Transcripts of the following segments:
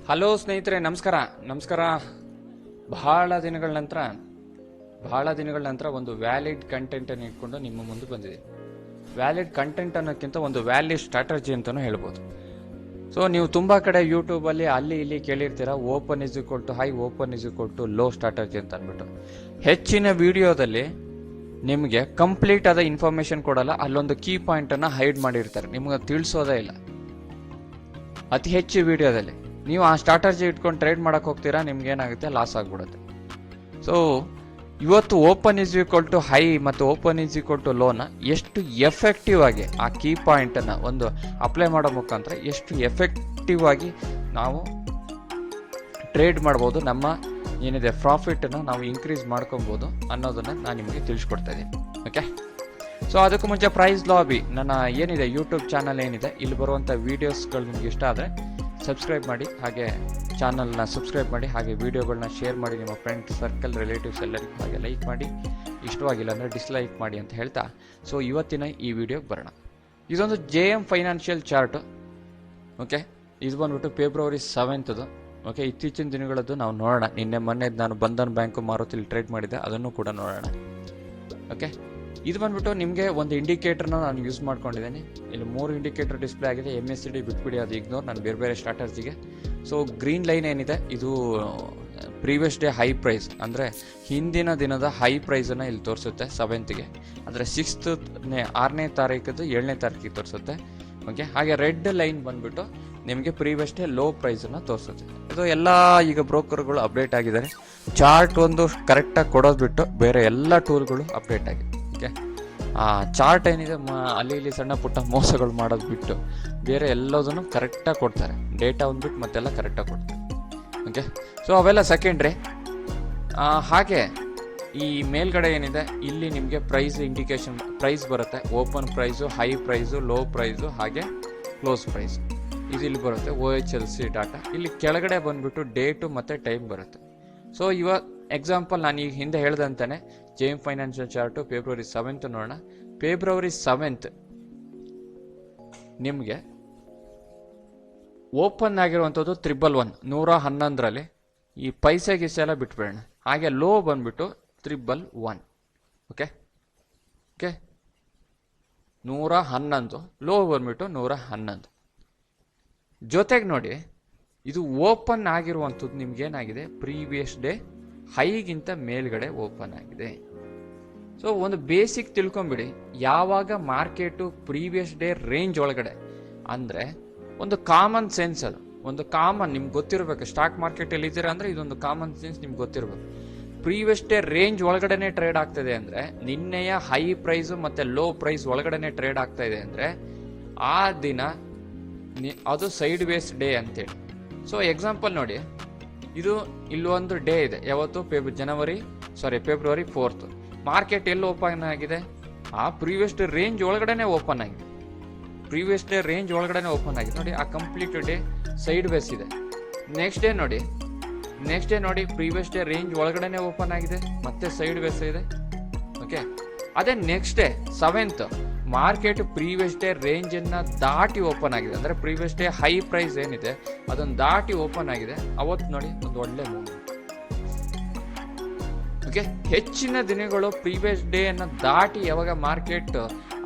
Hello ಸ್ನೇಹಿತರೆ, ನಮಸ್ಕಾರ. ಬಹಳ ದಿನಗಳ ನಂತರ ಒಂದು ವ್ಯಾಲಿಡ್ ಕಂಟೆಂಟ್ ಅನ್ನು ಇಟ್ಕೊಂಡು ನಿಮ್ಮ ಮುಂದೆ ಬಂದಿದೆ. ವ್ಯಾಲಿಡ್ ಕಂಟೆಂಟ್ ಅನ್ನೋಕ್ಕಿಂತ ಒಂದು ವ್ಯಾಲಿಡ್ ಸ್ಟ್ರಾಟಜಿ ಅಂತಲೂ ಹೇಳ್ಬೋದು. ಸೊ ನೀವು ತುಂಬ ಕಡೆ ಯೂಟ್ಯೂಬಲ್ಲಿ ಅಲ್ಲಿ ಇಲ್ಲಿ ಕೇಳಿರ್ತೀರ, open is equal to high, open is equal to low strategy ಅಂತ ಅಂದ್ಬಿಟ್ಟು. ಹೆಚ್ಚಿನ ವಿಡಿಯೋದಲ್ಲಿ ನಿಮಗೆ ಕಂಪ್ಲೀಟ್ ಆದ ಇನ್ಫಾರ್ಮೇಶನ್ ಕೊಡಲ್ಲ, ಅಲ್ಲೊಂದು ಕೀ ಪಾಯಿಂಟನ್ನು ಹೈಡ್ ಮಾಡಿರ್ತಾರೆ, ನಿಮ್ಗೆ ತಿಳಿಸೋದೇ ಇಲ್ಲ. ಅತಿ ಹೆಚ್ಚು ವಿಡಿಯೋದಲ್ಲಿ ನೀವು ಆ ಸ್ಟ್ರಾಟಜಿ ಇಟ್ಕೊಂಡು ಟ್ರೇಡ್ ಮಾಡಕ್ಕೆ ಹೋಗ್ತೀರಾ, ನಿಮ್ಗೆ ಏನಾಗುತ್ತೆ, ಲಾಸ್ ಆಗಿಬಿಡುತ್ತೆ. ಸೊ ಇವತ್ತು open is equal to high ಮತ್ತು ಓಪನ್ ಇಸ್ ಈಕ್ವಲ್ ಟು ಲೋನ ಎಷ್ಟು ಎಫೆಕ್ಟಿವ್ ಆಗಿ ಆ ಕೀ ಪಾಯಿಂಟನ್ನು ಒಂದು ಅಪ್ಲೈ ಮಾಡೋ ಮುಖಾಂತರ ಎಷ್ಟು ಎಫೆಕ್ಟಿವ್ ಆಗಿ ನಾವು ಟ್ರೇಡ್ ಮಾಡ್ಬೋದು, ನಮ್ಮ ಏನಿದೆ ಪ್ರಾಫಿಟನ್ನು ನಾವು ಇನ್ಕ್ರೀಸ್ ಮಾಡ್ಕೊಬೋದು ಅನ್ನೋದನ್ನು ನಾನು ನಿಮಗೆ ತಿಳಿಸ್ಕೊಡ್ತಾ ಇದ್ದೀನಿ. ಓಕೆ, ಸೊ ಅದಕ್ಕೂ ಮುಂಚೆ ಪ್ರೈಸ್ ಲಾಬಿ ನನ್ನ ಏನಿದೆ ಯೂಟ್ಯೂಬ್ ಚಾನಲ್ ಏನಿದೆ, ಇಲ್ಲಿ ಬರುವಂಥ ವೀಡಿಯೋಸ್ಗಳು ನಿಮ್ಗೆ ಇಷ್ಟ ಆದರೆ ಸಬ್ಸ್ಕ್ರೈಬ್ ಮಾಡಿ, ಹಾಗೆ ಚಾನಲ್ನ ಸಬ್ಸ್ಕ್ರೈಬ್ ಮಾಡಿ, ಹಾಗೆ ವೀಡಿಯೋಗಳನ್ನ ಶೇರ್ ಮಾಡಿ ನಿಮ್ಮ ಫ್ರೆಂಡ್ಸ್ ಸರ್ಕಲ್ ರಿಲೇಟಿವ್ಸ್ ಎಲ್ಲರಿಗೂ, ಹಾಗೆ ಲೈಕ್ ಮಾಡಿ, ಇಷ್ಟವಾಗಿಲ್ಲ ಅಂದರೆ ಡಿಸ್ಲೈಕ್ ಮಾಡಿ ಅಂತ ಹೇಳ್ತಾ, ಸೊ ಇವತ್ತಿನ ಈ ವಿಡಿಯೋಗೆ ಬರೋಣ. ಇದೊಂದು JM ಫೈನಾನ್ಷಿಯಲ್ ಚಾರ್ಟು. ಓಕೆ, ಇದು ಬಂದ್ಬಿಟ್ಟು ಫೆಬ್ರವರಿ 7th. ಓಕೆ, ಇತ್ತೀಚಿನ ದಿನಗಳದ್ದು ನಾವು ನೋಡೋಣ. ನಿನ್ನೆ ಮೊನ್ನೆ ನಾನು ಬಂಧನ್ ಬ್ಯಾಂಕು ಮಾರುತಿಲಿ ಟ್ರೇಡ್ ಮಾಡಿದ್ದೆ, ಅದನ್ನು ಕೂಡ ನೋಡೋಣ. ಓಕೆ, ಇದು ಬಂದ್ಬಿಟ್ಟು ನಿಮಗೆ ಒಂದು ಇಂಡಿಕೇಟರ್ನ ನಾನು ಯೂಸ್ ಮಾಡ್ಕೊಂಡಿದ್ದೀನಿ. ಇಲ್ಲಿ 3 ಇಂಡಿಕೇಟರ್ ಡಿಸ್ಪ್ಲೇ ಆಗಿದೆ. MACD ಬಿಟ್ಬಿಡಿ, ಅದು ಇಗ್ನೋರ್, ನಾನು ಬೇರೆ ಸ್ಟ್ರಾಟಜಿಗೆ. ಸೊ ಗ್ರೀನ್ ಲೈನ್ ಏನಿದೆ, ಇದು ಪ್ರೀವಿಯಸ್ ಡೇ ಹೈ ಪ್ರೈಸ್, ಅಂದರೆ ಹಿಂದಿನ ದಿನದ ಹೈ ಪ್ರೈಸನ್ನು ಇಲ್ಲಿ ತೋರಿಸುತ್ತೆ 7th. ಅಂದರೆ 6ನೇ ತಾರೀಕದ್ದು 7ನೇ ತಾರೀಕಿಗೆ ತೋರಿಸುತ್ತೆ. ಓಕೆ, ಹಾಗೆ ರೆಡ್ ಲೈನ್ ಬಂದ್ಬಿಟ್ಟು ನಿಮಗೆ ಪ್ರೀವಿಯಸ್ ಡೇ ಲೋ ಪ್ರೈಸನ್ನು ತೋರಿಸುತ್ತೆ. ಇದು ಎಲ್ಲ ಈಗ ಬ್ರೋಕರ್ಗಳು ಅಪ್ಡೇಟ್ ಆಗಿದ್ದಾರೆ. ಚಾರ್ಟ್ ಒಂದು ಕರೆಕ್ಟಾಗಿ ಕೊಡೋದು ಬಿಟ್ಟು ಬೇರೆ ಎಲ್ಲ ಟೂಲ್ಗಳು ಅಪ್ಡೇಟ್ ಆಗಿದೆ. ಓಕೆ, ಆ ಚಾರ್ಟ್ ಏನಿದೆ ಅಲ್ಲಿ ಇಲ್ಲಿ ಸಣ್ಣ ಪುಟ್ಟ ಮೋಸಗಳು ಮಾಡೋದು ಬಿಟ್ಟು ಬೇರೆ ಎಲ್ಲದನ್ನು ಕರೆಕ್ಟಾಗಿ ಕೊಡ್ತಾರೆ. ಡೇಟಾ ಒಂದು ಬಿಟ್ಟು ಮತ್ತೆಲ್ಲ ಕರೆಕ್ಟಾಗಿ ಕೊಡ್ತಾರೆ. ಓಕೆ, ಸೊ ಅವೆಲ್ಲ ಸೆಕೆಂಡ್ರಿ. ಹಾಗೆ ಈ ಮೇಲ್ಗಡೆ ಏನಿದೆ, ಇಲ್ಲಿ ನಿಮಗೆ ಪ್ರೈಸ್ ಇಂಡಿಕೇಶನ್ ಪ್ರೈಸ್ ಬರುತ್ತೆ. Open price, high price, low price, ಹಾಗೆ ಕ್ಲೋಸ್ ಪ್ರೈಸ್ ಇದು ಇಲ್ಲಿ ಬರುತ್ತೆ. OHLC ಡಾಟಾ ಇಲ್ಲಿ ಕೆಳಗಡೆ ಬಂದ್ಬಿಟ್ಟು ಡೇಟು ಮತ್ತು ಟೈಮ್ ಬರುತ್ತೆ. ಸೊ ಎಕ್ಸಾಂಪಲ್ ನಾನು ಈಗ ಹಿಂದೆ ಹೇಳ್ದಂತಾನೆ JM financial chart February 7th ನೋಡೋಣ. ಫೆಬ್ರವರಿ 7th ನಿಮಗೆ ಓಪನ್ ಆಗಿರುವಂಥದ್ದು 111 111ರಲ್ಲಿ ಈ ಪೈಸೆ ಗಿಸೆ ಎಲ್ಲ ಬಿಟ್ಬಿಡೋಣ. ಹಾಗೆ ಲೋ ಬಂದ್ಬಿಟ್ಟು 111. ಓಕೆ, 111, ಲೋ ಬಂದ್ಬಿಟ್ಟು 111. ಜೊತೆಗೆ ನೋಡಿ, ಇದು ಓಪನ್ ಆಗಿರುವಂಥದ್ದು ನಿಮ್ಗೇನಾಗಿದೆ, ಪ್ರೀವಿಯಸ್ ಡೇ ಹೈಗಿಂತ ಮೇಲ್ಗಡೆ ಓಪನ್ ಆಗಿದೆ. ಸೊ ಒಂದು ಬೇಸಿಕ್ ತಿಳ್ಕೊಂಬಿಡಿ, ಯಾವಾಗ ಮಾರ್ಕೆಟು ಪ್ರೀವಿಯಸ್ ಡೇ ರೇಂಜ್ ಒಳಗಡೆ, ಅಂದರೆ ಒಂದು ಕಾಮನ್ ಸೆನ್ಸ್, ಅದು ಒಂದು ಕಾಮನ್ ನಿಮ್ಗೆ ಗೊತ್ತಿರಬೇಕು. ಸ್ಟಾಕ್ ಮಾರ್ಕೆಟಲ್ಲಿ ಇದ್ದೀರಾ ಅಂದರೆ ಇದೊಂದು ಕಾಮನ್ ಸೆನ್ಸ್ ನಿಮ್ಗೆ ಗೊತ್ತಿರಬೇಕು. ಪ್ರೀವಿಯಸ್ ಡೇ ರೇಂಜ್ ಒಳಗಡೆನೆ ಟ್ರೇಡ್ ಆಗ್ತಾಯಿದೆ ಅಂದರೆ, ನಿನ್ನೆಯ ಹೈ ಪ್ರೈಸು ಮತ್ತು ಲೋ ಪ್ರೈಸ್ ಒಳಗಡೆನೆ ಟ್ರೇಡ್ ಆಗ್ತಾ ಇದೆ ಅಂದರೆ, ಆ ದಿನ ಅದು ಸೈಡ್ ವೇಸ್ ಡೇ ಅಂತೇಳಿ. ಸೊ ಎಕ್ಸಾಂಪಲ್ ನೋಡಿ, ಇದು ಇಲ್ಲೊಂದು ಡೇ ಇದೆ, ಯಾವತ್ತು ಫೆಬ್ರವರಿ 4th. ಮಾರ್ಕೆಟ್ ಎಲ್ಲಿ ಓಪನ್ ಆಗಿದೆ, ಆ ಪ್ರೀವಿಯಸ್ ಡೇ ರೇಂಜ್ ಒಳಗಡೆನೆ ಓಪನ್ ಆಗಿದೆ. ನೋಡಿ, ಆ ಕಂಪ್ಲೀಟ್ ಡೇ ಸೈಡ್ ವೇಸ್ ಇದೆ. ನೆಕ್ಸ್ಟ್ ಡೇ ನೋಡಿ ಪ್ರೀವಿಯಸ್ ಡೇ ರೇಂಜ್ ಒಳಗಡೆನೆ ಓಪನ್ ಆಗಿದೆ, ಮತ್ತೆ ಸೈಡ್ ವೇಸ್ ಇದೆ. ಓಕೆ, ಅದೇ next day 7th market previous day ರೇಂಜನ್ನು ದಾಟಿ ಓಪನ್ ಆಗಿದೆ. ಅಂದರೆ ಪ್ರೀವಿಯಸ್ ಡೇ ಹೈ ಪ್ರೈಸ್ ಏನಿದೆ ಅದನ್ನು ದಾಟಿ ಓಪನ್ ಆಗಿದೆ. ಅವತ್ತು ನೋಡಿ ಒಂದು ಒಳ್ಳೆ ಮೂವ್ಮೆಂಟ್. ಓಕೆ, ಹೆಚ್ಚಿನ ದಿನಗಳು ಪ್ರೀವಿಯಸ್ ಡೇ ಅನ್ನು ದಾಟಿ ಯಾವಾಗ ಮಾರ್ಕೆಟ್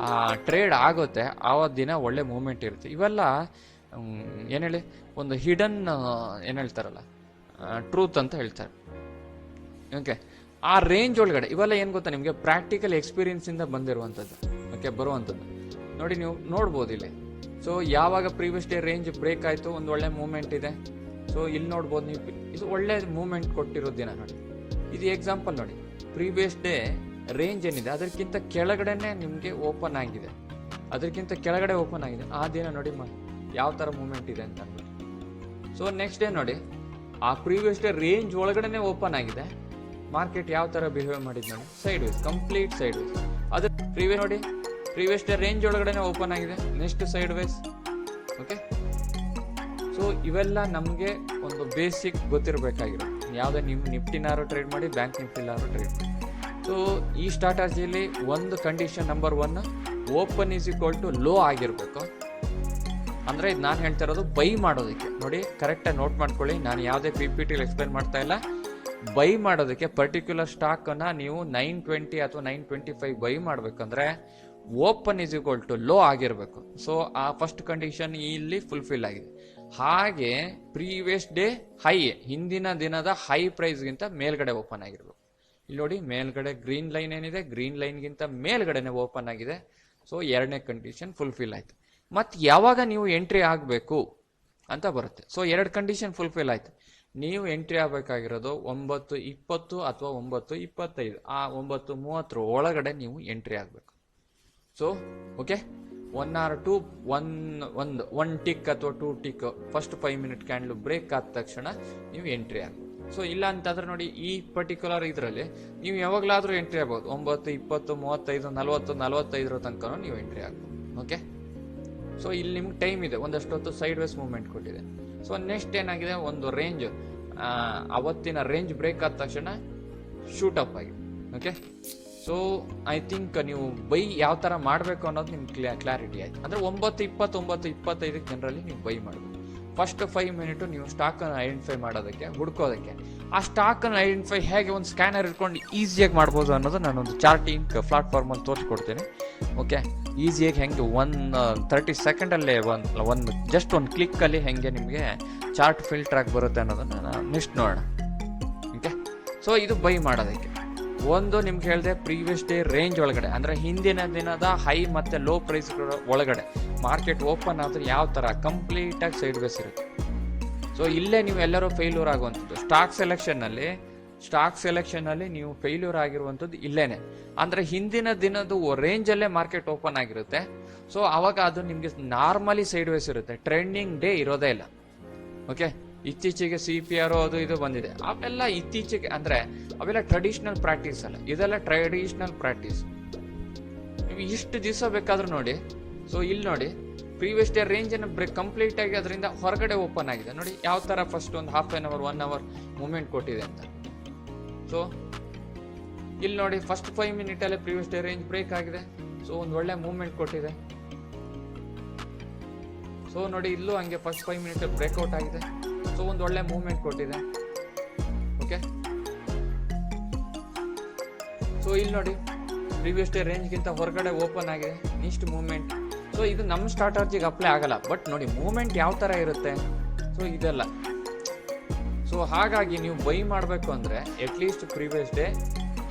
ಟ್ರೇಡ್ ಆಗುತ್ತೆ ಆವತ್ತು ದಿನ ಒಳ್ಳೆ ಮೂವ್ಮೆಂಟ್ ಇರುತ್ತೆ. ಇವೆಲ್ಲ ಏನು ಒಂದು ಹಿಡನ್ ಏನು ಹೇಳ್ತಾರಲ್ಲ, ಟ್ರೂತ್ ಅಂತ ಹೇಳ್ತಾರೆ. ಓಕೆ, ಆ ರೇಂಜ್ ಒಳಗಡೆ ಇವೆಲ್ಲ ಏನು ಗೊತ್ತಾ ನಿಮಗೆ, ಪ್ರಾಕ್ಟಿಕಲ್ ಎಕ್ಸ್ಪೀರಿಯನ್ಸಿಂದ ಬಂದಿರುವಂಥದ್ದು. ಓಕೆ, ಬರುವಂಥದ್ದು ನೋಡಿ, ನೀವು ನೋಡ್ಬೋದು ಇಲ್ಲಿ. ಸೊ ಯಾವಾಗ ಪ್ರೀವಿಯಸ್ ಡೇ ರೇಂಜ್ ಬ್ರೇಕ್ ಆಯಿತು, ಒಂದು ಒಳ್ಳೆ ಮೂವ್ಮೆಂಟ್ ಇದೆ. ಸೊ ಇಲ್ಲಿ ನೋಡ್ಬೋದು ನೀವು, ಇದು ಒಳ್ಳೆ ಮೂವ್ಮೆಂಟ್ ಕೊಟ್ಟಿರೋ ದಿನ ನೋಡಿ. ಇದು ಎಕ್ಸಾಂಪಲ್ ನೋಡಿ, ಪ್ರೀವಿಯಸ್ ಡೇ ರೇಂಜ್ ಏನಿದೆ ಅದಕ್ಕಿಂತ ಕೆಳಗಡೆನೆ ನಿಮಗೆ ಓಪನ್ ಆಗಿದೆ, ಆ ದಿನ ನೋಡಿ ಯಾವ ಥರ ಮೂವ್ಮೆಂಟ್ ಇದೆ ಅಂತ ಅಂದ್ಬಿಟ್ಟು. ಸೊ ನೆಕ್ಸ್ಟ್ ಡೇ ನೋಡಿ, ಆ ಪ್ರೀವಿಯಸ್ ಡೇ ರೇಂಜ್ ಒಳಗಡೆನೆ ಓಪನ್ ಆಗಿದೆ, ಮಾರ್ಕೆಟ್ ಯಾವ ಥರ ಬಿಹೇವ್ ಮಾಡಿದ್ದು ನೋಡಿ, sideways, complete sideways. ಅದು ಪ್ರೀವಿಯಸ್ ಡೇ ರೇಂಜ್ ಒಳಗಡೆನೆ ಓಪನ್ ಆಗಿದೆ, next sideways. Okay, so ಇವೆಲ್ಲ ನಮಗೆ ಒಂದು ಬೇಸಿಕ್ ಗೊತ್ತಿರಬೇಕಾಗಿರೋ, ಯಾವುದೇ ನಿಫ್ಟಿನಾರು ಟ್ರೇಡ್ ಮಾಡಿ, ಬ್ಯಾಂಕ್ ನಿಫ್ಟಿಲಾರು ಟ್ರೇಡ್ ಮಾಡಿ. ಸೊ ಈ ಸ್ಟ್ರಾಟಜಿಯಲ್ಲಿ ಒಂದು condition number 1, open is equal to low ಆಗಿರಬೇಕು. ಅಂದರೆ ಇದು ನಾನು ಹೇಳ್ತಾ ಇರೋದು ಬೈ ಮಾಡೋದಕ್ಕೆ. ನೋಡಿ ಕರೆಕ್ಟಾಗಿ ನೋಟ್ ಮಾಡ್ಕೊಳ್ಳಿ, ನಾನು ಯಾವುದೇ PPT ಎಕ್ಸ್ಪ್ಲೇನ್ ಮಾಡ್ತಾ ಇಲ್ಲ. ಬೈ ಮಾಡೋದಕ್ಕೆ ಪರ್ಟಿಕ್ಯುಲರ್ ಸ್ಟಾಕನ್ನು ನೀವು 920 ಅಥವಾ 925 ಬೈ ಮಾಡಬೇಕಂದ್ರೆ open is equal to low ಆಗಿರಬೇಕು. ಸೊ ಆ ಫಸ್ಟ್ ಕಂಡೀಷನ್ ಇಲ್ಲಿ ಫುಲ್ಫಿಲ್ ಆಗಿದೆ. ಹಾಗೆ ಪ್ರೀವಿಯಸ್ ಡೇ ಹೈ, ಹಿಂದಿನ ದಿನದ ಹೈ ಪ್ರೈಸ್ಗಿಂತ ಮೇಲ್ಗಡೆ ಓಪನ್ ಆಗಿರ್ಬೇಕು. ಇಲ್ಲಿ ನೋಡಿ ಮೇಲ್ಗಡೆ ಗ್ರೀನ್ ಲೈನ್ ಏನಿದೆ, ಗ್ರೀನ್ ಲೈನ್ಗಿಂತ ಮೇಲ್ಗಡೆನೆ ಓಪನ್ ಆಗಿದೆ. ಸೊ ಎರಡನೇ ಕಂಡೀಷನ್ ಫುಲ್ಫಿಲ್ ಆಯ್ತು. ಮತ್ತು ಯಾವಾಗ ನೀವು ಎಂಟ್ರಿ ಆಗಬೇಕು ಅಂತ ಬರುತ್ತೆ. ಸೊ ಎರಡು ಕಂಡೀಷನ್ ಫುಲ್ಫಿಲ್ ಆಯ್ತು. ನೀವು ಎಂಟ್ರಿ ಆಗಬೇಕಾಗಿರೋದು 9:20 ಅಥವಾ 9:25, ಆ 9:30 ಒಳಗಡೆ ನೀವು ಎಂಟ್ರಿ ಆಗಬೇಕು. ಸೊ ಓಕೆ, 1 or 2 1 ಟಿಕ್ ಅಥವಾ 2 tick first 5 minute candle break ಆದ ತಕ್ಷಣ ನೀವು ಎಂಟ್ರಿ ಆಗಬೇಕು. ಸೊ ಇಲ್ಲ ಅಂತಂದ್ರೆ ನೋಡಿ, ಈ ಪರ್ಟಿಕ್ಯುಲರ್ ಇದರಲ್ಲಿ ನೀವು ಯಾವಾಗಲಾದರೂ ಎಂಟ್ರಿ ಆಗ್ಬೋದು. 9, 20, 35, 40, 45 ತನಕ ನೀವು ಎಂಟ್ರಿ ಆಗ್ಬೋದು. ಓಕೆ, ಸೊ ಇಲ್ಲಿ ನಿಮ್ಗೆ ಟೈಮ್ ಇದೆ, ಒಂದಷ್ಟು ಹೊತ್ತು ಸೈಡ್ ವೇಸ್ ಮೂವ್ಮೆಂಟ್ ಕೊಟ್ಟಿದೆ. ಸೊ ನೆಕ್ಸ್ಟ್ ಏನಾಗಿದೆ, ಒಂದು ರೇಂಜ್, ಅವತ್ತಿನ ರೇಂಜ್ ಬ್ರೇಕ್ ಆದ ತಕ್ಷಣ ಶೂಟ್ ಅಪ್ ಆಗಿದೆ. ಓಕೆ, ಸೊ ಐ ಥಿಂಕ್ ನೀವು ಬೈ ಯಾವ ಥರ ಮಾಡಬೇಕು ಅನ್ನೋದು ನಿಮ್ಗೆ ಕ್ಲಾರಿಟಿ ಆಯ್ತು. ಅಂದರೆ 9:20, 9:25 ಜನರಲ್ಲಿ ನೀವು ಬೈ ಮಾಡಬೇಕು. ಫಸ್ಟ್ 5 ಮಿನಿಟು ನೀವು ಸ್ಟಾಕನ್ನು ಐಡೆಂಟಿಫೈ ಮಾಡೋದಕ್ಕೆ, ಹುಡ್ಕೋದಕ್ಕೆ. ಆ ಸ್ಟಾಕನ್ನು ಐಡೆಂಟಿಫೈ ಹೇಗೆ ಒಂದು ಸ್ಕ್ಯಾನರ್ ಇಟ್ಕೊಂಡು ಈಸಿಯಾಗಿ ಮಾಡ್ಬೋದು ಅನ್ನೋದು ನಾನೊಂದು ಚಾರ್ಟಿಂಗ್ ಪ್ಲಾಟ್ಫಾರ್ಮಲ್ಲಿ ತೋರಿಸ್ಕೊಡ್ತೀನಿ. ಓಕೆ, ಈಸಿಯಾಗಿ ಹೆಂಗೆ 30 ಸೆಕೆಂಡಲ್ಲೇ ಒಂದು ಜಸ್ಟ್ ಒಂದು ಕ್ಲಿಕ್ಕಲ್ಲಿ ಹೆಂಗೆ ನಿಮಗೆ ಚಾರ್ಟ್ ಫಿಲ್ಟರ್ ಆಗಿ ಬರುತ್ತೆ ಅನ್ನೋದನ್ನು ನಾನು ನೆಕ್ಸ್ಟ್ ನೋಡೋಣ. ಓಕೆ, ಸೊ ಇದು ಬೈ ಮಾಡೋದಕ್ಕೆ. ಒಂದು ನಿಮ್ಗೆ ಹೇಳಿದೆ, ಪ್ರೀವಿಯಸ್ ಡೇ ರೇಂಜ್ ಒಳಗಡೆ, ಅಂದರೆ ಹಿಂದಿನ ದಿನದ ಹೈ ಮತ್ತು ಲೋ ಪ್ರೈಸ್ಗಳ ಒಳಗಡೆ ಮಾರ್ಕೆಟ್ ಓಪನ್ ಆದರೆ ಯಾವ ಥರ ಕಂಪ್ಲೀಟಾಗಿ ಸೈಡ್ ವೇಸ್ ಇರುತ್ತೆ. ಸೊ ಇಲ್ಲೇ ನೀವು ಎಲ್ಲರೂ ಫೇಲ್ಯೂರ್ ಆಗುವಂಥದ್ದು. ಸ್ಟಾಕ್ ಸೆಲೆಕ್ಷನಲ್ಲಿ ನೀವು ಫೇಲ್ಯೂರ್ ಆಗಿರುವಂಥದ್ದು ಇಲ್ಲೇನೆ. ಅಂದರೆ ಹಿಂದಿನ ದಿನದ ರೇಂಜಲ್ಲೇ ಮಾರ್ಕೆಟ್ ಓಪನ್ ಆಗಿರುತ್ತೆ. ಸೊ ಅವಾಗ ಅದು ನಿಮಗೆ ನಾರ್ಮಲಿ ಸೈಡ್ ವೇಸ್ ಇರುತ್ತೆ, ಟ್ರೆಂಡಿಂಗ್ ಡೇ ಇರೋದೇ ಇಲ್ಲ. ಓಕೆ, ಇತ್ತೀಚೆಗೆ CPR ಅದು ಇದು ಬಂದಿದೆ, ಅವೆಲ್ಲ ಇತ್ತೀಚೆಗೆ, ಅಂದರೆ ಅವೆಲ್ಲ ಟ್ರೆಡಿಷನಲ್ ಪ್ರಾಕ್ಟೀಸ್ ಅಲ್ಲ, ಇದೆಲ್ಲ ಟ್ರೆಡಿಷನಲ್ ಪ್ರಾಕ್ಟೀಸ್. ನೀವು ಇಷ್ಟು ದಿವಸ ಬೇಕಾದ್ರೂ ನೋಡಿ. ಸೊ ಇಲ್ಲಿ ನೋಡಿ, ಪ್ರೀವಿಯಸ್ ಡೇ ರೇಂಜ್ ಅನ್ನು ಬ್ರೇಕ್ ಕಂಪ್ಲೀಟ್ ಆಗಿ ಅದರಿಂದ ಹೊರಗಡೆ ಓಪನ್ ಆಗಿದೆ. ನೋಡಿ ಯಾವ ಥರ ಫಸ್ಟ್ ಒಂದು half an hour 1 hour movement ಕೊಟ್ಟಿದೆ ಅಂತ. ಸೊ ಇಲ್ಲಿ ನೋಡಿ, ಫಸ್ಟ್ 5 ಮಿನಿಟಲ್ಲೇ ಪ್ರೀವಿಯಸ್ ಡೇ ರೇಂಜ್ ಬ್ರೇಕ್ ಆಗಿದೆ. ಸೊ ಒಂದು ಒಳ್ಳೆ ಮೂವ್ಮೆಂಟ್ ಕೊಟ್ಟಿದೆ. ಸೊ ನೋಡಿ, ಇಲ್ಲೂ ಹಂಗೆ ಫಸ್ಟ್ 5 ಮಿನಿಟ್ ಬ್ರೇಕ್ಔಟ್ ಆಗಿದೆ. ಸೊ ಒಂದು ಒಳ್ಳೆ ಮೂವ್ಮೆಂಟ್ ಕೊಟ್ಟಿದೆ. ಓಕೆ, ಸೊ ಇಲ್ಲಿ ನೋಡಿ, ಪ್ರೀವಿಯಸ್ ಡೇ ರೇಂಜ್ಗಿಂತ ಹೊರಗಡೆ ಓಪನ್ ಆಗಿದೆ, ನೆಕ್ಸ್ಟ್ ಮೂವ್ಮೆಂಟ್. ಸೊ ಇದು ನಮ್ಮ ಸ್ಟ್ರಾಟಜಿಗೆ ಅಪ್ಲೈ ಆಗಲ್ಲ, ಬಟ್ ನೋಡಿ ಮೂವ್ಮೆಂಟ್ ಯಾವ ಥರ ಇರುತ್ತೆ. ಸೊ ಇದೆಲ್ಲ, ಸೊ ಹಾಗಾಗಿ ನೀವು ಬೈ ಮಾಡಬೇಕು ಅಂದರೆ ಅಟ್ಲೀಸ್ಟ್ ಪ್ರೀವಿಯಸ್ ಡೇ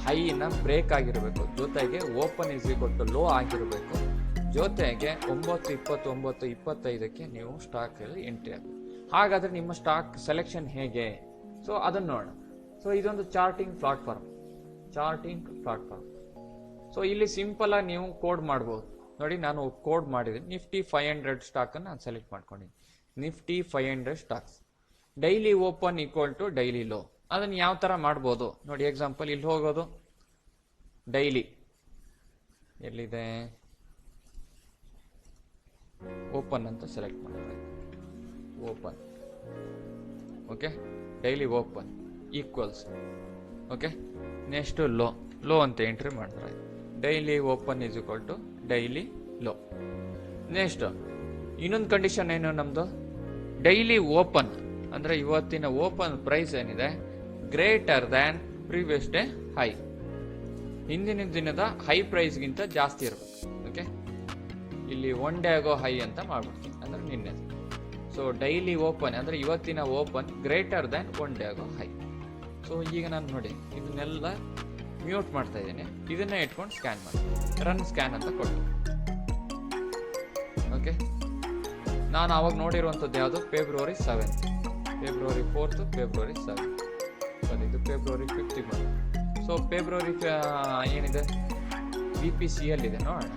ಹೈನ ಬ್ರೇಕ್ ಆಗಿರಬೇಕು, ಜೊತೆಗೆ open is equal to low ಆಗಿರಬೇಕು, ಜೊತೆಗೆ 9:20, 9:25 ನೀವು ಸ್ಟಾಕಲ್ಲಿ ಎಂಟ್ರಿ ಆಗಬೇಕು. ಹಾಗಾದರೆ ನಿಮ್ಮ ಸ್ಟಾಕ್ ಸೆಲೆಕ್ಷನ್ ಹೇಗೆ? ಸೊ ಅದನ್ನು ನೋಡೋಣ. ಸೊ ಇದೊಂದು ಚಾರ್ಟಿಂಗ್ ಪ್ಲಾಟ್ಫಾರ್ಮ್. ಸೊ ಇಲ್ಲಿ ಸಿಂಪಲ್ ಆಗಿ ನೀವು ಕೋಡ್ ಮಾಡ್ಬೋದು. ನೋಡಿ, ನಾನು ಕೋಡ್ ಮಾಡಿದ್ದೀನಿ. ನಿಫ್ಟಿ 500 ಸ್ಟಾಕನ್ನು ನಾನು ಸೆಲೆಕ್ಟ್ ಮಾಡ್ಕೊಂಡಿದ್ದೀನಿ. Nifty 500 stocks daily open equal to daily low. ಅದನ್ನು ಯಾವ ಥರ ಮಾಡ್ಬೋದು ನೋಡಿ. ಎಕ್ಸಾಂಪಲ್, ಇಲ್ಲಿ ಹೋಗೋದು, ಡೈಲಿ ಎಲ್ಲಿದೆ, ಓಪನ್ ಅಂತ ಸೆಲೆಕ್ಟ್ ಮಾಡಿದ್ರೆ open. Okay, daily open equals. Okay, next low ಅಂತ ಎಂಟ್ರಿ ಮಾಡಿದ್ರೆ daily open is equal to daily low. Next ಇನ್ನೊಂದು ಕಂಡೀಷನ್ ಏನು ನಮ್ಮದು, ಡೈಲಿ ಓಪನ್ ಅಂದರೆ ಇವತ್ತಿನ ಓಪನ್ ಪ್ರೈಸ್ ಏನಿದೆ greater than previous day high, ಹಿಂದಿನ ದಿನದ ಹೈ ಪ್ರೈಸ್ಗಿಂತ ಜಾಸ್ತಿ ಇರಬೇಕು. ಓಕೆ, ಇಲ್ಲಿ 1 ಡೇ ಆಗೋ ಹೈ ಅಂತ ಮಾಡ್ಬಿಡ್ತೀನಿ, ಅಂದರೆ ನಿನ್ನೆ. ಸೊ ಡೈಲಿ ಓಪನ್ ಅಂದರೆ ಇವತ್ತಿನ ಓಪನ್ ಗ್ರೇಟರ್ ದ್ಯಾನ್ 1 ಡೇ ಆಗೋ ಹೈ. ಸೊ ಈಗ ನಾನು ನೋಡಿ ಇದನ್ನೆಲ್ಲ ಮ್ಯೂಟ್ ಮಾಡ್ತಾ ಇದ್ದೀನಿ. ಇದನ್ನೇ ಇಟ್ಕೊಂಡು ಸ್ಕ್ಯಾನ್ ಮಾಡಿ, ರನ್ ಸ್ಕ್ಯಾನ್ ಅಂತ ಕೊಟ್ಟು. ಓಕೆ, ನಾನು ಅವಾಗ ನೋಡಿರುವಂಥದ್ದು ಯಾವುದು, ಫೆಬ್ರವರಿ 7, ಫೆಬ್ರವರಿ 4, ಫೆಬ್ರವರಿ 7, ಸರಿ ಇದು ಫೆಬ್ರವರಿ 5 ಬಂದು. ಸೊ ಫೆಬ್ರವರಿ ಏನಿದೆ, BPCL ಇದೆ, ನೋಡೋಣ.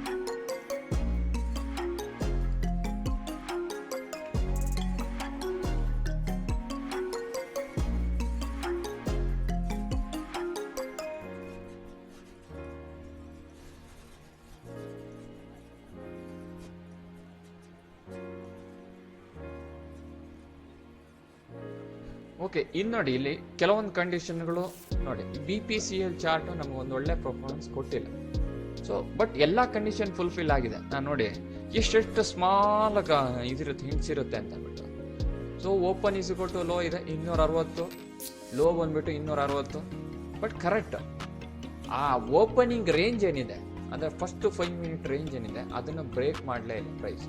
ಓಕೆ, ಇನ್ನು ನೋಡಿ, ಇಲ್ಲಿ ಕೆಲವೊಂದು ಕಂಡೀಷನ್ಗಳು ನೋಡಿ. BPCL ಚಾರ್ಟ್ ನಮಗೆ ಒಂದು ಒಳ್ಳೆ ಪರ್ಫಾರ್ಮೆನ್ಸ್ ಕೊಟ್ಟಿಲ್ಲ. ಸೊ ಬಟ್ ಎಲ್ಲ ಕಂಡೀಷನ್ ಫುಲ್ಫಿಲ್ ಆಗಿದೆ. ನಾನು ನೋಡಿ, ಎಷ್ಟೆಷ್ಟು ಸ್ಮಾಲ್ ಇದಿರುತ್ತೆ, ಹಿಂಟ್ಸ್ ಇರುತ್ತೆ ಅಂತ ಅಂದ್ಬಿಟ್ಟು. So open is equal to low ಇದೆ 260, ಲೋ ಬಂದ್ಬಿಟ್ಟು 260. ಬಟ್ ಕರೆಕ್ಟ್ ಆ ಓಪನಿಂಗ್ ರೇಂಜ್ ಏನಿದೆ ಅಂದರೆ ಫಸ್ಟ್ 5 ಮಿನಿಟ್ ರೇಂಜ್ ಏನಿದೆ ಅದನ್ನು ಬ್ರೇಕ್ ಮಾಡಲೇ ಇಲ್ಲ ಪ್ರೈಸ್.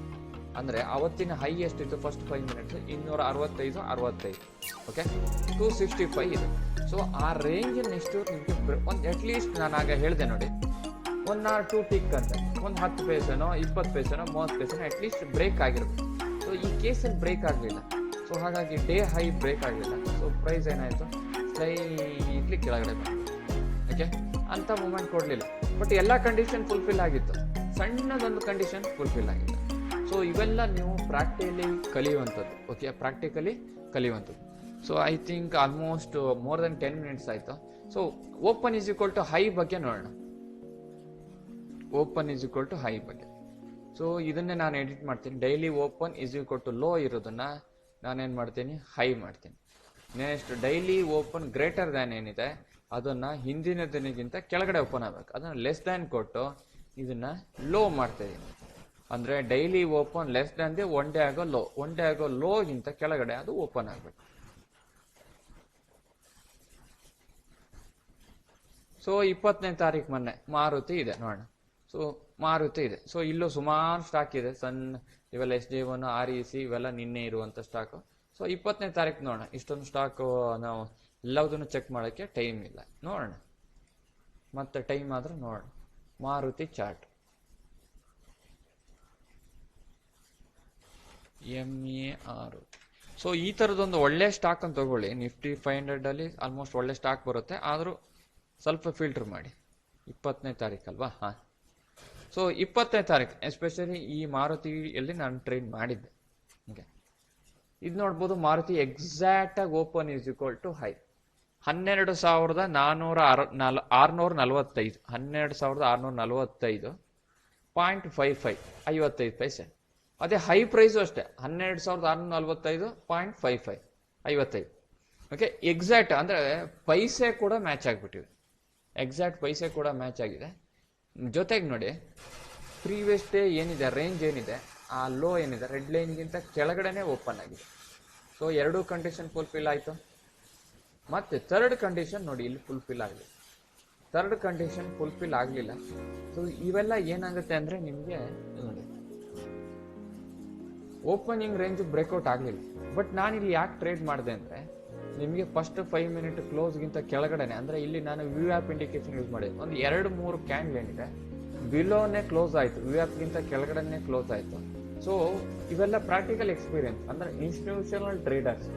ಅಂದರೆ ಅವತ್ತಿನ ಹೈ ಎಷ್ಟಿತ್ತು ಫಸ್ಟ್ 5 ಮಿನಿಟ್ಸ್ 265. ಓಕೆ, 265 ಇದೆ. ಸೊ ಆ ರೇಂಜ್ ಎಷ್ಟು ನಿಮಗೆ ಒಂದು ಅಟ್ಲೀಸ್ಟ್ ನಾನು ಆಗ ಹೇಳಿದೆ ನೋಡಿ, 1 or 2 ಟಿಕ್ ಅಂತ, ಒಂದು 10 ಪೈಸೆನೋ 20 ಪೈಸೆನೋ 30 ಪೈಸೆನೋ ಅಟ್ಲೀಸ್ಟ್ ಬ್ರೇಕ್ ಆಗಿರ್ಬೇಕು. ಸೊ ಈ ಕೇಸಲ್ಲಿ ಬ್ರೇಕ್ ಆಗಲಿಲ್ಲ. ಸೊ ಹಾಗಾಗಿ ಡೇ ಹೈ ಬ್ರೇಕ್ ಆಗಲಿಲ್ಲ. ಸೊ ಪ್ರೈಸ್ ಏನಾಯಿತು, ಸ್ಲೈಟ್ಲಿ ಕೆಳಗಡೆ ಬಂತು. ಓಕೆ, ಅಂಥ ಮೂಮೆಂಟ್ ಕೊಡಲಿಲ್ಲ. ಬಟ್ ಎಲ್ಲ ಕಂಡೀಷನ್ ಫುಲ್ಫಿಲ್ ಆಗಿತ್ತು, ಸಣ್ಣದೊಂದು ಕಂಡೀಷನ್ ಫುಲ್ಫಿಲ್ ಆಗಿಲ್ಲ. ಸೊ ಇವೆಲ್ಲ ನೀವು ಪ್ರಾಕ್ಟಿಕಲಿ ಕಲಿಯುವಂಥದ್ದು. ಓಕೆ, ಪ್ರಾಕ್ಟಿಕಲಿ ಕಲಿಯುವಂಥದ್ದು. So I think almost more than 10 minutes ಆಯಿತು. So open is equal to high ಬಗ್ಗೆ ನೋಡೋಣ. Open is equal to high ಬಗ್ಗೆ. ಸೊ ಇದನ್ನೇ ನಾನು ಎಡಿಟ್ ಮಾಡ್ತೀನಿ. Daily open is equal to low ಇರೋದನ್ನ ನಾನೇನು ಮಾಡ್ತೀನಿ, ಹೈ ಮಾಡ್ತೀನಿ. Next daily open greater than ಏನಿದೆ ಅದನ್ನು ಹಿಂದಿನ ದಿನಗಿಂತ ಕೆಳಗಡೆ ಓಪನ್ ಆಗಬೇಕು. ಅದನ್ನು ಲೆಸ್ ದ್ಯಾನ್ ಕೊಟ್ಟು ಇದನ್ನು ಲೋ ಮಾಡ್ತಾ ಇದ್ದೀನಿ. ಅಂದರೆ daily open less than one day ಆಗೋ ಲೋಗಿಂತ ಕೆಳಗಡೆ ಅದು ಓಪನ್ ಆಗಬೇಕು. ಸೊ 20ನೇ ತಾರೀಕು ಮೊನ್ನೆ ಮಾರುತಿ ಇದೆ ನೋಡೋಣ. ಸೊ ಮಾರುತಿ ಇದೆ. ಸೊ ಇಲ್ಲೂ ಸುಮಾರು ಸ್ಟಾಕ್ ಇದೆ, ಸಣ್ಣ ಇವೆಲ್ಲ SJ1 REC ಇವೆಲ್ಲ ನಿನ್ನೆ ಇರುವಂಥ ಸ್ಟಾಕು. ಸೊ 20ನೇ ತಾರೀಕು ನೋಡೋಣ. ಇಷ್ಟೊಂದು ಸ್ಟಾಕು ನಾವು ಎಲ್ಲದನ್ನು ಚೆಕ್ ಮಾಡೋಕ್ಕೆ ಟೈಮ್ ಇಲ್ಲ. ನೋಡೋಣ, ಮತ್ತೆ ಟೈಮ್ ಆದರೂ ನೋಡೋಣ. Maruti chart MER. ಸೊ ಈ ಥರದೊಂದು ಒಳ್ಳೆ ಸ್ಟಾಕ್ ಅಂತ ತಗೊಳ್ಳಿ. ನಿಫ್ಟಿ 500 ಅಲ್ಲಿ ಆಲ್ಮೋಸ್ಟ್ ಒಳ್ಳೆ ಸ್ಟಾಕ್ ಬರುತ್ತೆ, ಆದರೂ ಸ್ವಲ್ಪ ಫಿಲ್ಟರ್ ಮಾಡಿ. 20ನೇ ತಾರೀಕು ಅಲ್ವಾ? ಹಾಂ. ಸೊ 20ನೇ ತಾರೀಕು ಎಸ್ಪೆಷಲಿ ಈ ಮಾರುತಿಯಲ್ಲಿ ನಾನು ಟ್ರೇಡ್ ಮಾಡಿದ್ದೆ. ಓಕೆ, ಇದು ನೋಡ್ಬೋದು. ಮಾರುತಿ ಎಕ್ಸಾಕ್ಟಾಗಿ open is equal to high 12,645. 12,645.55 55 ಪೈಸೆ. ಅದೇ ಹೈ ಪ್ರೈಸು ಅಷ್ಟೇ 12,645.55 55. ಓಕೆ, ಎಕ್ಸಾಕ್ಟ್ ಅಂದರೆ ಪೈಸೆ ಕೂಡ ಮ್ಯಾಚ್ ಆಗಿಬಿಟ್ಟಿದೆ. ಎಕ್ಸಾಕ್ಟ್ ಪೈಸೆ ಕೂಡ ಮ್ಯಾಚ್ ಆಗಿದೆ. ಜೊತೆಗೆ ನೋಡಿ, ಪ್ರೀವಿಯಸ್ ಡೇ ಏನಿದೆ ರೇಂಜ್ ಏನಿದೆ ಆ ಲೋ ಏನಿದೆ ರೆಡ್ ಲೈನ್ಗಿಂತ ಕೆಳಗಡೆನೆ ಓಪನ್ ಆಗಿದೆ. ಸೊ ಎರಡೂ ಕಂಡೀಷನ್ ಫುಲ್ಫಿಲ್ ಆಯಿತು. ಮತ್ತೆ ಥರ್ಡ್ ಕಂಡೀಷನ್ ನೋಡಿ, ಇಲ್ಲಿ ಫುಲ್ಫಿಲ್ ಆಗಲಿಲ್ಲ. ಥರ್ಡ್ ಕಂಡೀಷನ್ ಫುಲ್ಫಿಲ್ ಆಗಲಿಲ್ಲ. ಸೊ ಇವೆಲ್ಲ ಏನಾಗುತ್ತೆ ಅಂದರೆ ನಿಮಗೆ ನೋಡಿ, ಓಪನಿಂಗ್ ರೇಂಜ್ ಬ್ರೇಕ್ಔಟ್ ಆಗಲಿಲ್ಲ. ಬಟ್ ನಾನಿಲ್ಲಿ ಯಾಕೆ ಟ್ರೇಡ್ ಮಾಡಿದೆ ಅಂದರೆ ನಿಮಗೆ ಫಸ್ಟ್ 5 ಮಿನಿಟ್ ಕ್ಲೋಸ್ಗಿಂತ ಕೆಳಗಡೆನೆ, ಅಂದರೆ ಇಲ್ಲಿ ನಾನು ವ್ಯೂ ಆ್ಯಪ್ ಇಂಡಿಕೇಶನ್ ಯೂಸ್ ಮಾಡಿದೆ. ಒಂದು 2-3 ಕ್ಯಾಂಡಲ್ ಏನಿದೆ ಬಿಲೋನೇ ಕ್ಲೋಸ್ ಆಯಿತು, ವ್ಯೂ ಆ್ಯಪ್ಗಿಂತ ಕೆಳಗಡೆನೆ ಕ್ಲೋಸ್ ಆಯಿತು. ಸೊ ಇವೆಲ್ಲ ಪ್ರಾಕ್ಟಿಕಲ್ ಎಕ್ಸ್ಪೀರಿಯನ್ಸ್. ಅಂದರೆ ಇನ್ಸ್ಟಿಟ್ಯೂಷನಲ್ ಟ್ರೇಡರ್ಸ್,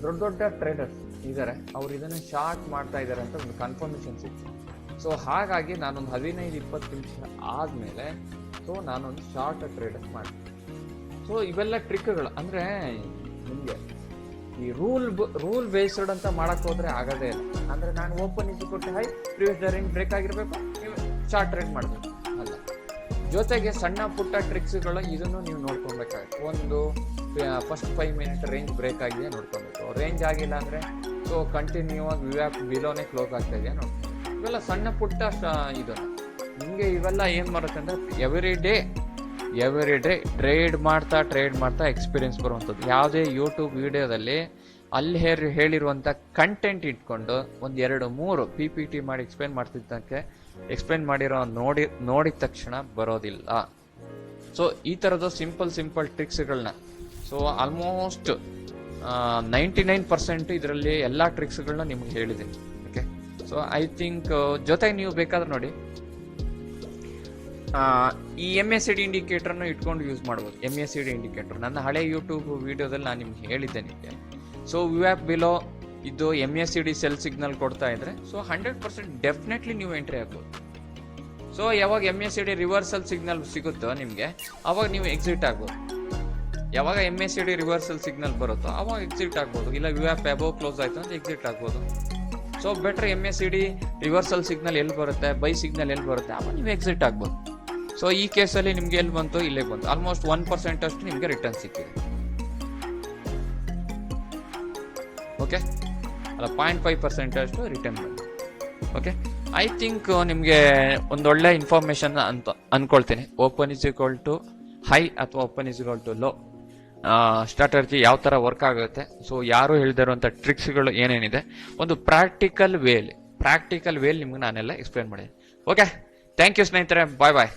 ದೊಡ್ಡ ದೊಡ್ಡ ಟ್ರೇಡರ್ಸ್ ಇದ್ದಾರೆ, ಅವ್ರು ಇದನ್ನು ಶಾರ್ಟ್ ಮಾಡ್ತಾ ಇದ್ದಾರೆ ಅಂತ ಒಂದು ಕನ್ಫರ್ಮೇಷನ್ ಸಿಕ್ತು. ಸೊ ಹಾಗಾಗಿ ನಾನೊಂದು 15-20 ನಿಮಿಷ ಆದಮೇಲೆ ನಾನೊಂದು ಶಾರ್ಟ್ ಟ್ರೇಡರ್ ಮಾಡಿದೆ. ಸೊ ಇವೆಲ್ಲ ಟ್ರಿಕ್ಗಳು. ಅಂದರೆ ನಿಮಗೆ ಈ ರೂಲ್ ಬೇಸ್ಡ್ ಅಂತ ಮಾಡಕ್ಕೆ ಹೋದ್ರೆ ಆಗೋದೇ ಇಲ್ಲ. ಅಂದರೆ ನಾನು ಓಪನ್ ಇಸ್ ಕೊಟ್ಟು ಹೈ ಪ್ರೀವಿಯಸ್ ರೇಂಜ್ ಬ್ರೇಕ್ ಆಗಿರಬೇಕು, ನೀವು ಶಾರ್ಟ್ ಟ್ರೇಡ್ ಮಾಡಬೇಕು ಅಲ್ಲ. ಜೊತೆಗೆ ಸಣ್ಣ ಪುಟ್ಟ ಟ್ರಿಕ್ಸ್ಗಳು ಇದನ್ನು ನೀವು ನೋಡ್ಕೊಬೇಕಾಗುತ್ತೆ. ಒಂದು ಫಸ್ಟ್ 5 ಮಿನಿಟ್ ರೇಂಜ್ ಬ್ರೇಕ್ ಆಗಿದೆ ನೋಡ್ಕೊಬೇಕು. ರೇಂಜ್ ಆಗಿಲ್ಲ ಅಂದರೆ ಸೊ ಕಂಟಿನ್ಯೂ ಆಗಿ ವ್ಯೂ ಆ್ಯಪ್ ಬಿಲೋನೇ ಕ್ಲೋಸ್ ಆಗ್ತಾ ಇದೆಯಾ ನೋಡ್ಕೊಂಡು. ಇವೆಲ್ಲ ಸಣ್ಣ ಪುಟ್ಟ ಇದು ನಿಮಗೆ ಇವೆಲ್ಲ ಏನು ಬರುತ್ತೆ ಅಂದರೆ ಎವ್ರಿ ಡೇ ಟ್ರೇಡ್ ಮಾಡ್ತಾ ಎಕ್ಸ್ಪೀರಿಯನ್ಸ್ ಬರುವಂಥದ್ದು. ಯಾವುದೇ ಯೂಟ್ಯೂಬ್ ವಿಡಿಯೋದಲ್ಲಿ ಅಲ್ಲಿ ಹೇಳಿರುವಂಥ ಕಂಟೆಂಟ್ ಇಟ್ಕೊಂಡು 1-2-3 PPT ಮಾಡಿ ಎಕ್ಸ್ಪ್ಲೇನ್ ಮಾಡಿರೋ ನೋಡಿದ ತಕ್ಷಣ ಬರೋದಿಲ್ಲ. ಸೊ ಈ ಥರದ ಸಿಂಪಲ್ ಟ್ರಿಕ್ಸ್ಗಳನ್ನ ಸೊ ಆಲ್ಮೋಸ್ಟ್ 99% ಇದರಲ್ಲಿ ಎಲ್ಲ ಟ್ರಿಕ್ಸ್ಗಳನ್ನ ನಿಮ್ಗೆ ಹೇಳಿದೆ. ಓಕೆ, ಸೊ ಐ ಥಿಂಕ್ ಜೊತೆಗೆ ನೀವು ಬೇಕಾದ್ರೆ ನೋಡಿ ಈ MACD ಇಂಡಿಕೇಟರ್ನ ಇಟ್ಕೊಂಡು ಯೂಸ್ ಮಾಡ್ಬೋದು. MACD ಇಂಡಿಕೇಟರ್ ನನ್ನ ಹಳೆ ಯೂಟ್ಯೂಬ್ ವಿಡಿಯೋದಲ್ಲಿ ನಾನು ನಿಮ್ಗೆ ಹೇಳಿದ್ದೆ ನಿಮಗೆ. ಸೊ ವ್ಯೂ ಆ್ಯಪ್ ಬಿಲೋ ಇದು MACD ಸೆಲ್ ಸಿಗ್ನಲ್ ಕೊಡ್ತಾ ಇದ್ರೆ ಸೊ 100% ಡೆಫಿನೆಟ್ಲಿ ನೀವು ಎಂಟ್ರಿ ಆಗ್ಬೋದು. ಸೊ ಯಾವಾಗ MACD ರಿವರ್ಸಲ್ ಸಿಗ್ನಲ್ ಸಿಗುತ್ತೋ ನಿಮಗೆ ಅವಾಗ ನೀವು ಎಕ್ಸಿಟ್ ಆಗ್ಬೋದು. ಯಾವಾಗ MACD ರಿವರ್ಸಲ್ ಸಿಗ್ನಲ್ ಬರುತ್ತೋ ಅವಾಗ ಎಕ್ಸಿಟ್ ಆಗ್ಬೋದು. ಇಲ್ಲ ವ್ಯೂ ಆ್ಯಪ್ ಅಬೋವ್ ಕ್ಲೋಸ್ ಆಯಿತು ಅಂತ ಎಕ್ಸಿಟ್ ಆಗ್ಬೋದು. So better MACD reversal signal ಎಲ್ಲಿ ಬರುತ್ತೆ, ಬೈ ಸಿಗ್ನಲ್ ಎಲ್ಲಿ ಬರುತ್ತೆ ಅವಾಗ ನೀವು ಎಕ್ಸಿಟ್ ಆಗ್ಬೋದು. ಸೊ ಈ ಕೇಸಲ್ಲಿ ನಿಮ್ಗೆ ಎಲ್ಲಿ ಬಂತು, ಇಲ್ಲೇ ಬಂತು. ಆಲ್ಮೋಸ್ಟ್ 1% ಅಷ್ಟು ನಿಮಗೆ ರಿಟರ್ನ್ ಸಿಕ್ಕಿದೆ. ಓಕೆ, ಅಲ್ಲ 0.5% ಅಷ್ಟು ರಿಟರ್ನ್ ಬಂತು. ಓಕೆ, ಐ ಥಿಂಕ್ ನಿಮಗೆ ಒಂದೊಳ್ಳೆ ಇನ್ಫಾರ್ಮೇಶನ್ ಅಂತ ಅನ್ಕೊಳ್ತೀನಿ. Open is equal to high ಅಥವಾ open is equal to low strategy ಯಾವ ಥರ ವರ್ಕ್ ಆಗುತ್ತೆ. ಸೊ ಯಾರು ಹೇಳಿದಿರುವಂಥ ಟ್ರಿಕ್ಸ್ಗಳು ಏನೇನಿದೆ ಒಂದು ಪ್ರಾಕ್ಟಿಕಲ್ ವೇಲಿ ನಿಮ್ಗೆ ನಾನೆಲ್ಲ ಎಕ್ಸ್ಪ್ಲೇನ್ ಮಾಡಿದ್ದೀನಿ. ಓಕೆ, ಥ್ಯಾಂಕ್ ಯು ಸ್ನೇಹಿತರೆ, ಬಾಯ್ ಬಾಯ್.